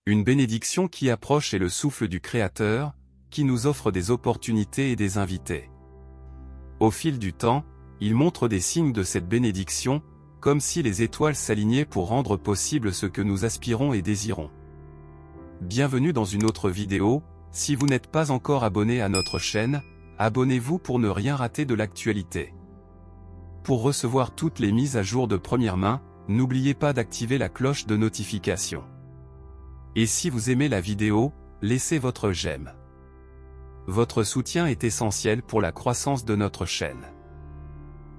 Une bénédiction qui approche est le souffle du Créateur, qui nous offre des opportunités et des invités. Au fil du temps, il montre des signes de cette bénédiction, comme si les étoiles s'alignaient pour rendre possible ce que nous aspirons et désirons. Bienvenue dans une autre vidéo. Si vous n'êtes pas encore abonné à notre chaîne, abonnez-vous pour ne rien rater de l'actualité. Pour recevoir toutes les mises à jour de première main, n'oubliez pas d'activer la cloche de notification. Et si vous aimez la vidéo, laissez votre j'aime. Votre soutien est essentiel pour la croissance de notre chaîne.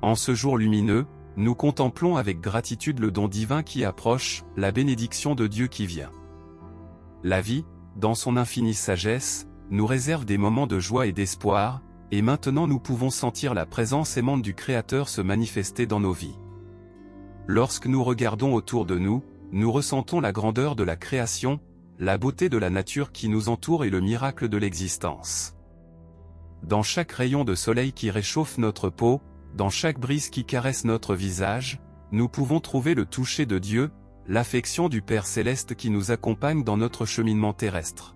En ce jour lumineux, nous contemplons avec gratitude le don divin qui approche, la bénédiction de Dieu qui vient. La vie, dans son infinie sagesse, nous réserve des moments de joie et d'espoir, et maintenant nous pouvons sentir la présence aimante du Créateur se manifester dans nos vies. Lorsque nous regardons autour de nous, nous ressentons la grandeur de la création, la beauté de la nature qui nous entoure et le miracle de l'existence. Dans chaque rayon de soleil qui réchauffe notre peau, dans chaque brise qui caresse notre visage, nous pouvons trouver le toucher de Dieu, l'affection du Père Céleste qui nous accompagne dans notre cheminement terrestre.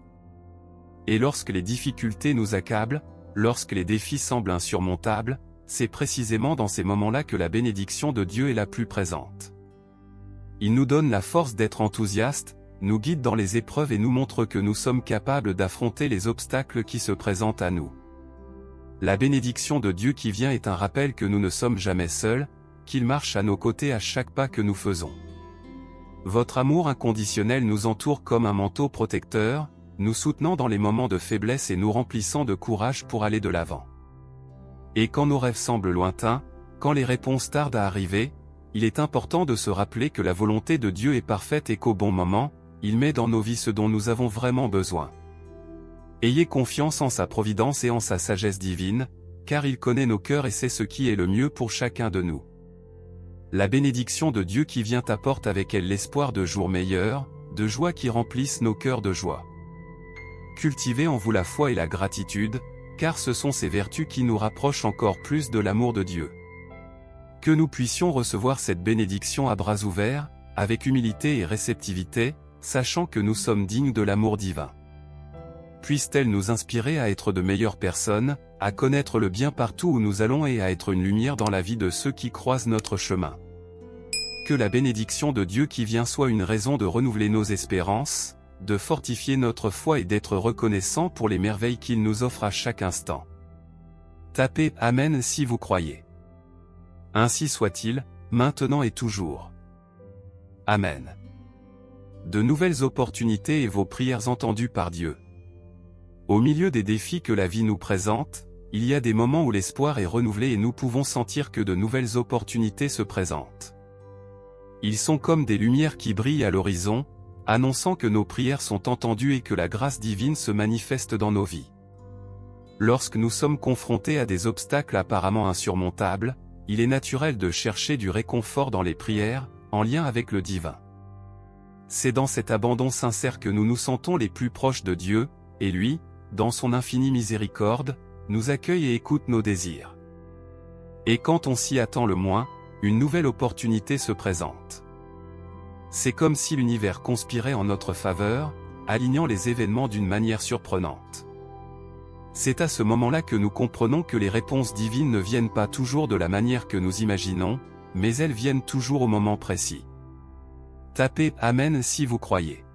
Et lorsque les difficultés nous accablent, lorsque les défis semblent insurmontables, c'est précisément dans ces moments-là que la bénédiction de Dieu est la plus présente. Il nous donne la force d'être enthousiastes, nous guide dans les épreuves et nous montre que nous sommes capables d'affronter les obstacles qui se présentent à nous. La bénédiction de Dieu qui vient est un rappel que nous ne sommes jamais seuls, qu'il marche à nos côtés à chaque pas que nous faisons. Votre amour inconditionnel nous entoure comme un manteau protecteur, nous soutenant dans les moments de faiblesse et nous remplissant de courage pour aller de l'avant. Et quand nos rêves semblent lointains, quand les réponses tardent à arriver, il est important de se rappeler que la volonté de Dieu est parfaite et qu'au bon moment, il met dans nos vies ce dont nous avons vraiment besoin. Ayez confiance en sa providence et en sa sagesse divine, car il connaît nos cœurs et sait ce qui est le mieux pour chacun de nous. La bénédiction de Dieu qui vient apporte avec elle l'espoir de jours meilleurs, de joie qui remplissent nos cœurs de joie. Cultivez en vous la foi et la gratitude, car ce sont ces vertus qui nous rapprochent encore plus de l'amour de Dieu. Que nous puissions recevoir cette bénédiction à bras ouverts, avec humilité et réceptivité, sachant que nous sommes dignes de l'amour divin. Puisse-t-elle nous inspirer à être de meilleures personnes, à connaître le bien partout où nous allons et à être une lumière dans la vie de ceux qui croisent notre chemin. Que la bénédiction de Dieu qui vient soit une raison de renouveler nos espérances, de fortifier notre foi et d'être reconnaissant pour les merveilles qu'il nous offre à chaque instant. Tapez Amen si vous croyez. Ainsi soit-il, maintenant et toujours. Amen. De nouvelles opportunités et vos prières entendues par Dieu. Au milieu des défis que la vie nous présente, il y a des moments où l'espoir est renouvelé et nous pouvons sentir que de nouvelles opportunités se présentent. Ils sont comme des lumières qui brillent à l'horizon, annonçant que nos prières sont entendues et que la grâce divine se manifeste dans nos vies. Lorsque nous sommes confrontés à des obstacles apparemment insurmontables, il est naturel de chercher du réconfort dans les prières, en lien avec le divin. C'est dans cet abandon sincère que nous nous sentons les plus proches de Dieu, et lui, dans son infinie miséricorde, nous accueille et écoute nos désirs. Et quand on s'y attend le moins, une nouvelle opportunité se présente. C'est comme si l'univers conspirait en notre faveur, alignant les événements d'une manière surprenante. C'est à ce moment-là que nous comprenons que les réponses divines ne viennent pas toujours de la manière que nous imaginons, mais elles viennent toujours au moment précis. Tapez Amen si vous croyez.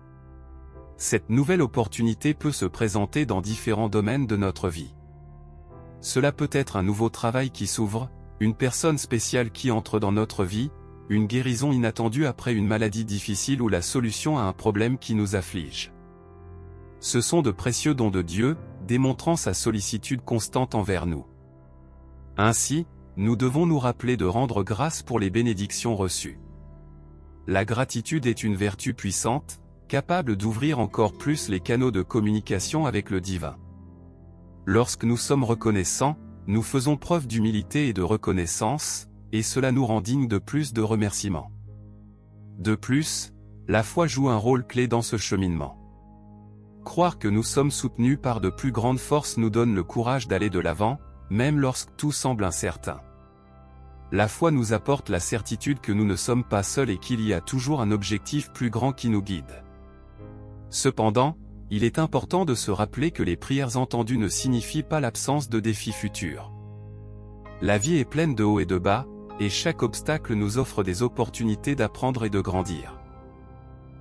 Cette nouvelle opportunité peut se présenter dans différents domaines de notre vie. Cela peut être un nouveau travail qui s'ouvre, une personne spéciale qui entre dans notre vie, une guérison inattendue après une maladie difficile ou la solution à un problème qui nous afflige. Ce sont de précieux dons de Dieu, démontrant sa sollicitude constante envers nous. Ainsi, nous devons nous rappeler de rendre grâce pour les bénédictions reçues. La gratitude est une vertu puissante, capable d'ouvrir encore plus les canaux de communication avec le divin. Lorsque nous sommes reconnaissants, nous faisons preuve d'humilité et de reconnaissance, et cela nous rend dignes de plus de remerciements. De plus, la foi joue un rôle clé dans ce cheminement. Croire que nous sommes soutenus par de plus grandes forces nous donne le courage d'aller de l'avant, même lorsque tout semble incertain. La foi nous apporte la certitude que nous ne sommes pas seuls et qu'il y a toujours un objectif plus grand qui nous guide. Cependant, il est important de se rappeler que les prières entendues ne signifient pas l'absence de défis futurs. La vie est pleine de hauts et de bas, et chaque obstacle nous offre des opportunités d'apprendre et de grandir.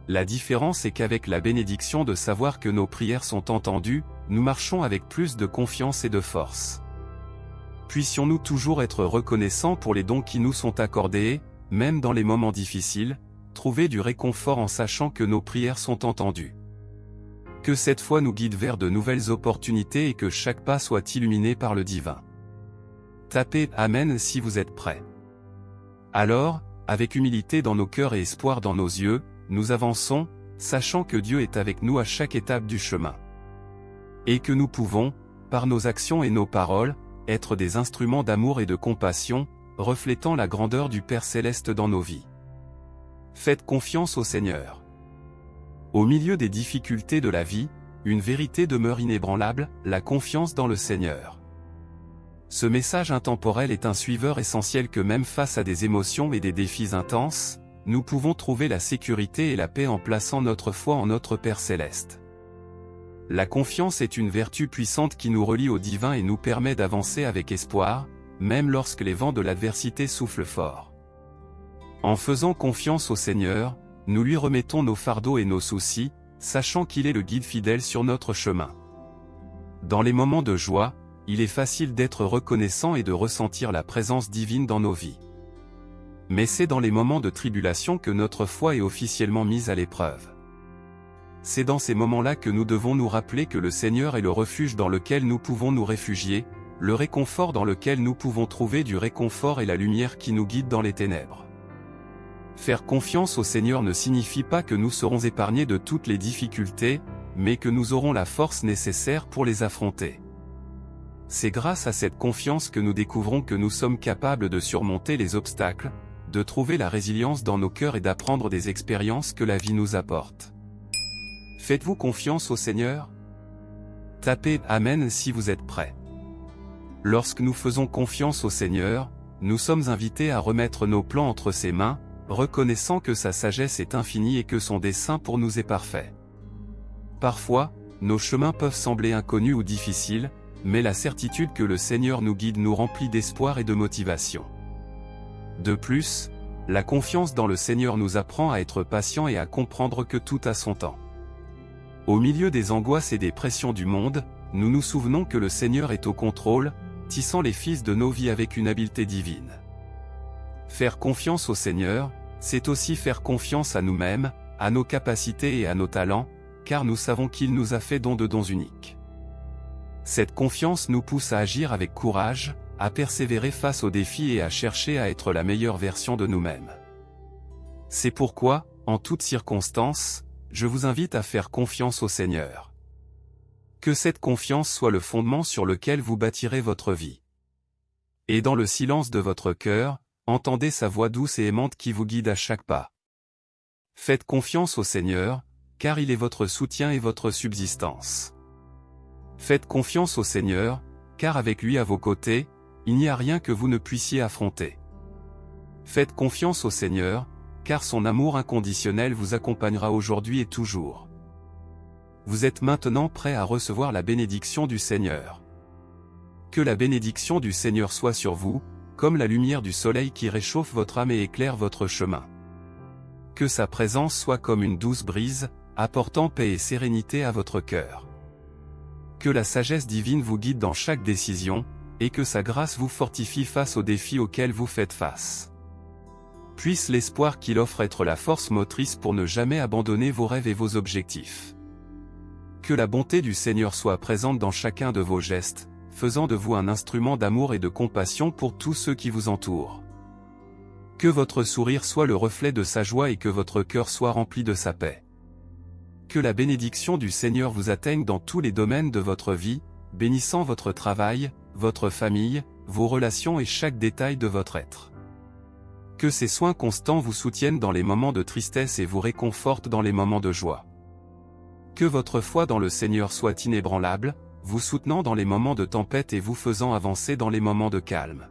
La différence est qu'avec la bénédiction de savoir que nos prières sont entendues, nous marchons avec plus de confiance et de force. Puissions-nous toujours être reconnaissants pour les dons qui nous sont accordés, même dans les moments difficiles, trouver du réconfort en sachant que nos prières sont entendues. Que cette foi nous guide vers de nouvelles opportunités et que chaque pas soit illuminé par le divin. Tapez « Amen » si vous êtes prêts. Alors, avec humilité dans nos cœurs et espoir dans nos yeux, nous avançons, sachant que Dieu est avec nous à chaque étape du chemin. Et que nous pouvons, par nos actions et nos paroles, être des instruments d'amour et de compassion, reflétant la grandeur du Père Céleste dans nos vies. Faites confiance au Seigneur. Au milieu des difficultés de la vie, une vérité demeure inébranlable, la confiance dans le Seigneur. Ce message intemporel est un suiveur essentiel que même face à des émotions et des défis intenses, nous pouvons trouver la sécurité et la paix en plaçant notre foi en notre Père Céleste. La confiance est une vertu puissante qui nous relie au divin et nous permet d'avancer avec espoir, même lorsque les vents de l'adversité soufflent fort. En faisant confiance au Seigneur, nous lui remettons nos fardeaux et nos soucis, sachant qu'il est le guide fidèle sur notre chemin. Dans les moments de joie, il est facile d'être reconnaissant et de ressentir la présence divine dans nos vies. Mais c'est dans les moments de tribulation que notre foi est officiellement mise à l'épreuve. C'est dans ces moments-là que nous devons nous rappeler que le Seigneur est le refuge dans lequel nous pouvons nous réfugier, le réconfort dans lequel nous pouvons trouver du réconfort et la lumière qui nous guide dans les ténèbres. Faire confiance au Seigneur ne signifie pas que nous serons épargnés de toutes les difficultés, mais que nous aurons la force nécessaire pour les affronter. C'est grâce à cette confiance que nous découvrons que nous sommes capables de surmonter les obstacles, de trouver la résilience dans nos cœurs et d'apprendre des expériences que la vie nous apporte. Faites-vous confiance au Seigneur? Tapez « Amen » si vous êtes prêts. Lorsque nous faisons confiance au Seigneur, nous sommes invités à remettre nos plans entre ses mains, reconnaissant que sa sagesse est infinie et que son dessein pour nous est parfait. Parfois, nos chemins peuvent sembler inconnus ou difficiles, mais la certitude que le Seigneur nous guide nous remplit d'espoir et de motivation. De plus, la confiance dans le Seigneur nous apprend à être patients et à comprendre que tout a son temps. Au milieu des angoisses et des pressions du monde, nous nous souvenons que le Seigneur est au contrôle, tissant les fils de nos vies avec une habileté divine. Faire confiance au Seigneur, c'est aussi faire confiance à nous-mêmes, à nos capacités et à nos talents, car nous savons qu'il nous a fait don de dons uniques. Cette confiance nous pousse à agir avec courage, à persévérer face aux défis et à chercher à être la meilleure version de nous-mêmes. C'est pourquoi, en toutes circonstances, je vous invite à faire confiance au Seigneur. Que cette confiance soit le fondement sur lequel vous bâtirez votre vie. Et dans le silence de votre cœur, entendez sa voix douce et aimante qui vous guide à chaque pas. Faites confiance au Seigneur, car il est votre soutien et votre subsistance. Faites confiance au Seigneur, car avec lui à vos côtés, il n'y a rien que vous ne puissiez affronter. Faites confiance au Seigneur, car son amour inconditionnel vous accompagnera aujourd'hui et toujours. Vous êtes maintenant prêt à recevoir la bénédiction du Seigneur. Que la bénédiction du Seigneur soit sur vous, comme la lumière du soleil qui réchauffe votre âme et éclaire votre chemin. Que sa présence soit comme une douce brise, apportant paix et sérénité à votre cœur. Que la sagesse divine vous guide dans chaque décision, et que sa grâce vous fortifie face aux défis auxquels vous faites face. Puisse l'espoir qu'il offre être la force motrice pour ne jamais abandonner vos rêves et vos objectifs. Que la bonté du Seigneur soit présente dans chacun de vos gestes, faisant de vous un instrument d'amour et de compassion pour tous ceux qui vous entourent. Que votre sourire soit le reflet de sa joie et que votre cœur soit rempli de sa paix. Que la bénédiction du Seigneur vous atteigne dans tous les domaines de votre vie, bénissant votre travail, votre famille, vos relations et chaque détail de votre être. Que ses soins constants vous soutiennent dans les moments de tristesse et vous réconfortent dans les moments de joie. Que votre foi dans le Seigneur soit inébranlable, vous soutenant dans les moments de tempête et vous faisant avancer dans les moments de calme.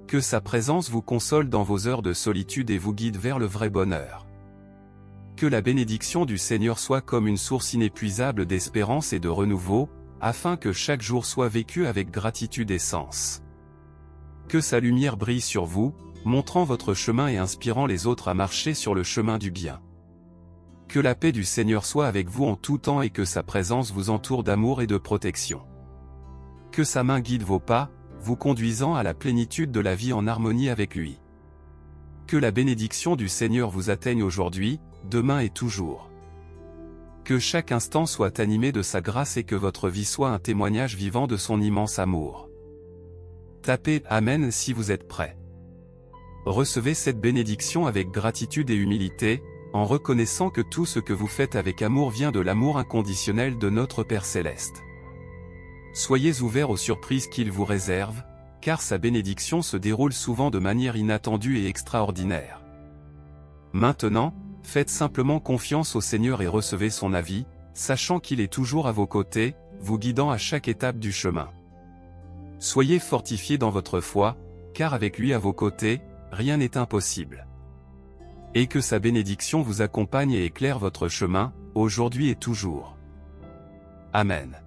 Que sa présence vous console dans vos heures de solitude et vous guide vers le vrai bonheur. Que la bénédiction du Seigneur soit comme une source inépuisable d'espérance et de renouveau, afin que chaque jour soit vécu avec gratitude et sens. Que sa lumière brille sur vous, montrant votre chemin et inspirant les autres à marcher sur le chemin du bien. Que la paix du Seigneur soit avec vous en tout temps et que sa présence vous entoure d'amour et de protection. Que sa main guide vos pas, vous conduisant à la plénitude de la vie en harmonie avec lui. Que la bénédiction du Seigneur vous atteigne aujourd'hui, demain et toujours. Que chaque instant soit animé de sa grâce et que votre vie soit un témoignage vivant de son immense amour. Tapez « Amen » si vous êtes prêt. Recevez cette bénédiction avec gratitude et humilité, en reconnaissant que tout ce que vous faites avec amour vient de l'amour inconditionnel de notre Père Céleste. Soyez ouverts aux surprises qu'il vous réserve, car sa bénédiction se déroule souvent de manière inattendue et extraordinaire. Maintenant, faites simplement confiance au Seigneur et recevez son avis, sachant qu'il est toujours à vos côtés, vous guidant à chaque étape du chemin. Soyez fortifiés dans votre foi, car avec lui à vos côtés, rien n'est impossible. Et que sa bénédiction vous accompagne et éclaire votre chemin, aujourd'hui et toujours. Amen.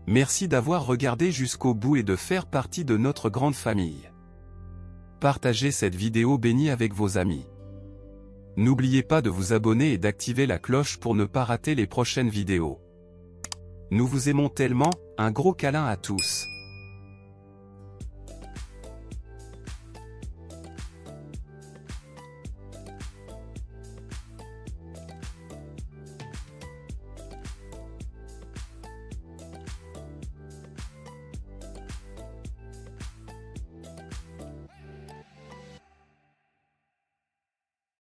Merci d'avoir regardé jusqu'au bout et de faire partie de notre grande famille. Partagez cette vidéo bénie avec vos amis. N'oubliez pas de vous abonner et d'activer la cloche pour ne pas rater les prochaines vidéos. Nous vous aimons tellement, un gros câlin à tous.